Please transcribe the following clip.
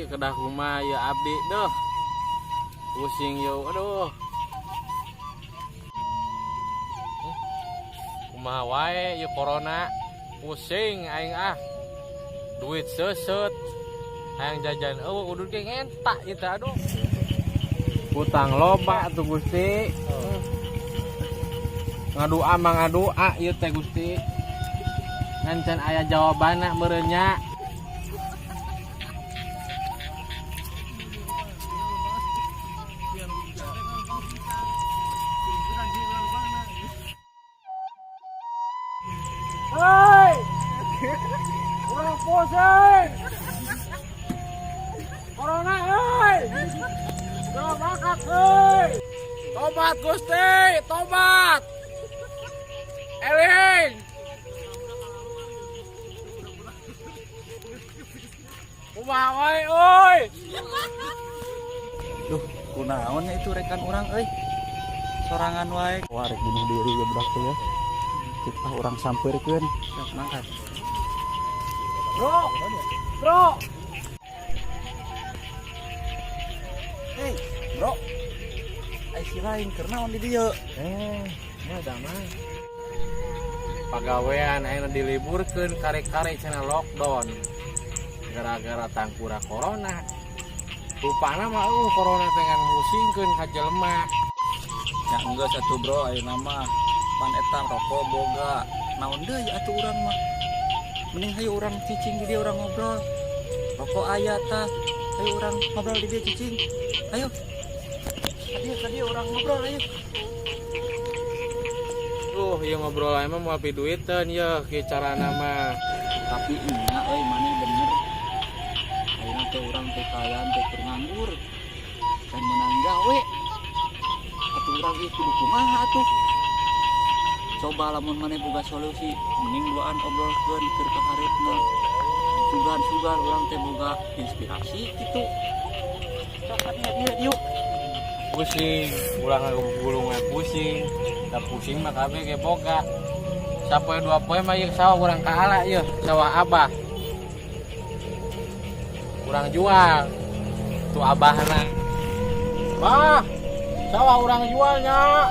kedah rumah ya abdi deh. Pusing yo, aduh. Kumaha wae ya corona. Pusing aing ah. Duit seset. Hayang jajan udah ge ngentak gitu aduh. Utang loba tuh Gusti. Ngadua mah ngadua ieu teh Gusti. Ngan can aya jawabanna meureun nya. Hei! Urang pusing! Corona hei! Udah makat hei! Tobat Gusti, tobat! Eling! Kumaha wae euy! Duh, kunaon itu rekan orang euy. Sorangan wae. Wah, rek bunuh diri ya budak teh ya. Kita orang sampeurkeun, sok mangkat. Bro! Bro! Hei, bro. Ai si lain keur naon di dieu? Ya damai. Pagawean ayeuna diliburkeun karek-karek cenah lockdown. Gara-gara tangkura corona. Rupana mah corona teh ngan musingkeun ka jelema. Ya enggak satu bro, ayeuna mah pan eta rokok boga. Naon deui atuh urang mah. Mending hayu urang cicing di dieu urang ngobrol. Rokok aya tah. Hayu urang ngobrol di dieu cicing. Ayo. Tadi urang ngobrol ayo. Ieu ngobrol ae mah moal piduiteun ye kieu carana mah. Tapi nya euy maneh bener. Ayeuna teh urang teh kayan teh keur nganggur. Dan menang gawe. Atuh urang ieu kudu kumaha atuh? Coba lamun maneh boga solusi, mending duaan obrolkeun keur ka hareupna. Sugan-sugan urang teh boga inspirasi kitu. Cokatnya dia yuk. Pusing, ulang gulung pusing. Da pusing mah kabeh ge boga. Sapoe dua poe mah ieu sawah urang kaala ieu, sawah Abah. Urang jual. Tu abahna. Bah, sawah urang jualnya.